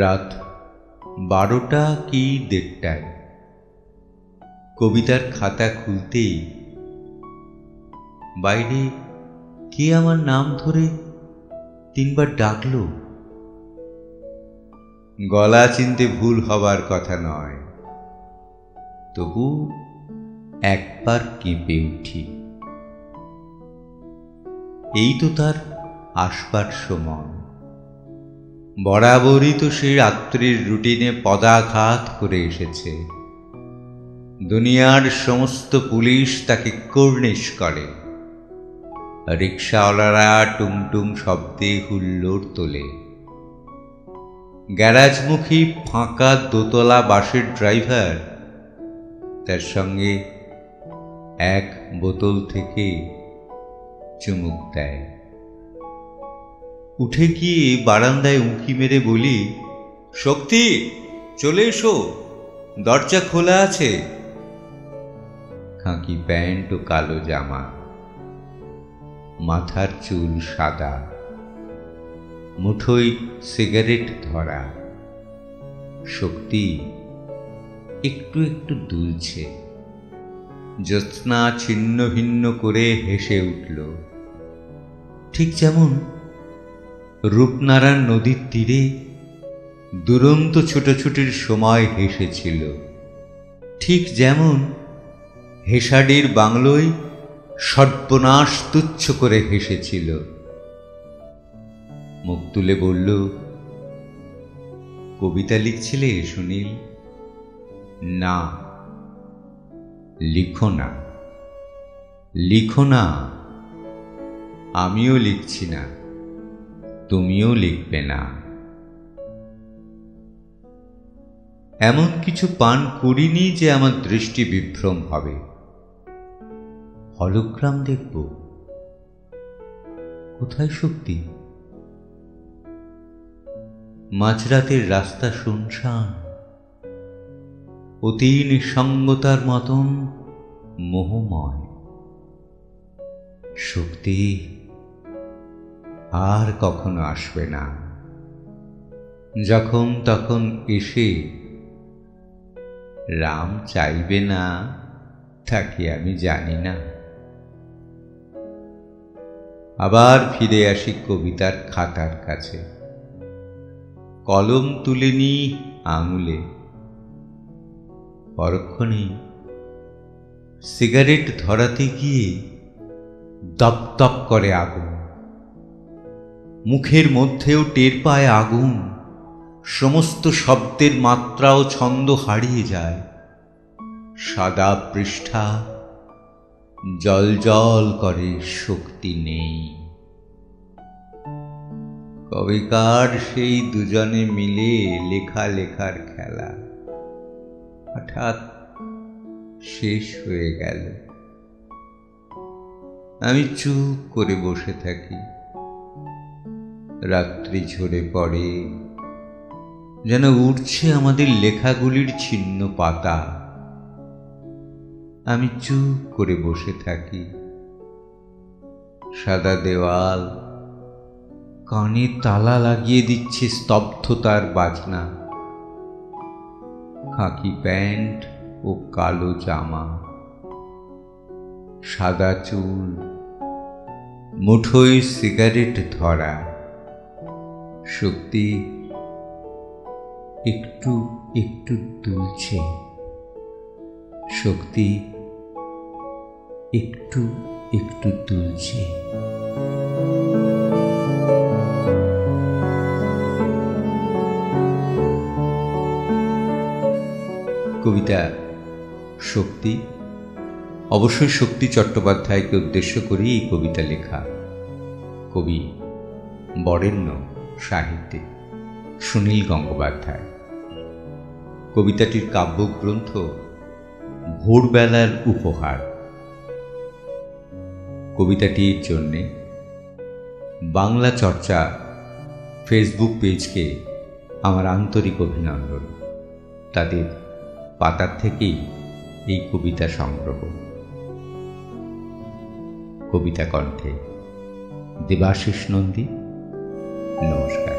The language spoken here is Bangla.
রাত 12টা কি 1:30টায় কবিতার খাতা খুলতেই বাইরে কে আমার নাম ধরে 3বার ডাকল। গলা চিনতে ভুল হবার কথা নয়, তবু একবার কেঁপে উঠি। এই তো তার আসবার সময়। বরাবরই তো সে রাত্রির রুটিনে পদাঘাত করে এসেছে। দুনিয়ার সমস্ত পুলিশ তাকে কর্নিশ করে, রিকশাওয়ালারা টুমটুম শব্দে হুল্লোড় তোলে, গ্যারাজমুখী ফাঁকা দোতলা বাসের ড্রাইভার তার সঙ্গে এক বোতল থেকে চুমুক দেয়। উঠে গিয়ে বারান্দায় উঁকি মেরে বলি, শক্তি, চলে এসো, দরজা খোলা আছে। খাঁকি প্যান্ট ও কালো জামা, মাথার চুল সাদা, মুঠোয় সিগারেট ধরা। শক্তি একটু একটু দুলছে। জ্যোৎস্না ছিন্ন ভিন্ন করে হেসে উঠল, ঠিক যেমন রূপনারায়ণ নদীর তীরে দুরন্ত ছোটাছুটির সময় হেসেছিল, ঠিক যেমন হেসাডির বাংলোয় সর্বনাশ তুচ্ছ করে হেসেছিল। মুখ তুলে বলল, কবিতা লিখছিলে সুনীল? না, লিখো না, লিখো না। আমিও লিখছি না, তুমিও লিখবে না। এমন কিছু পান করিনি যে আমার দৃষ্টি বিভ্রম হবে। হলোগ্রাম দেখব। কোথায় শক্তি? মাঝরাতের রাস্তা শুনশান, অতি নিঃসঙ্গতার মতন মোহময়। শক্তি আর কখনো আসবে না। যখন তখন এসে রাম চাইবে না, তাকে আমি জানি না। আবার ফিরে আসি কবিতার খাতার কাছে। কলম তুলে নি আঙুলে। পরক্ষণেই সিগারেট ধরাতে গিয়ে দপদপ করে আগুন। মুখের মধ্যেও টের পায় আগুন। সমস্ত শব্দের মাত্রা ও ছন্দ হারিয়ে যায়। সাদা পৃষ্ঠা জল জল করে, শক্তি নেই। কবিকার সেই দুজনে মিলে লেখা লেখার খেলা হঠাৎ শেষ হয়ে গেল। আমি চুপ করে বসে থাকি। রাত্রি ঝরে পড়ে, যেন উঠছে আমাদের লেখাগুলির ছিন্ন পাতা। আমি চুপ করে বসে থাকি। সাদা দেওয়াল কানে তালা লাগিয়ে দিচ্ছে স্তব্ধতার বাজনা। খাকি প্যান্ট ও কালো জামা, সাদা চুল, মুঠোয় সিগারেট ধরা। শক্তি একটু একটু দুলছে। শক্তি একটু একটু দুলছে। কবিতা শক্তি। অবশ্যই শক্তি চট্টোপাধ্যায়কে উদ্দেশ্য করেই এই কবিতা লেখা। কবি বরেণ্য সাহিত্যিক সুনীল গঙ্গোপাধ্যায়। কবিতাটির কাব্যগ্রন্থ ভোরবেলার উপহার। কবিতাটির জন্যে বাংলা চর্চা ফেসবুক পেজকে আমার আন্তরিক অভিনন্দন। তাদের পাতার থেকেই এই কবিতা সংগ্রহ। কবিতা কণ্ঠে দেবাশিস নন্দী। নমস্কার।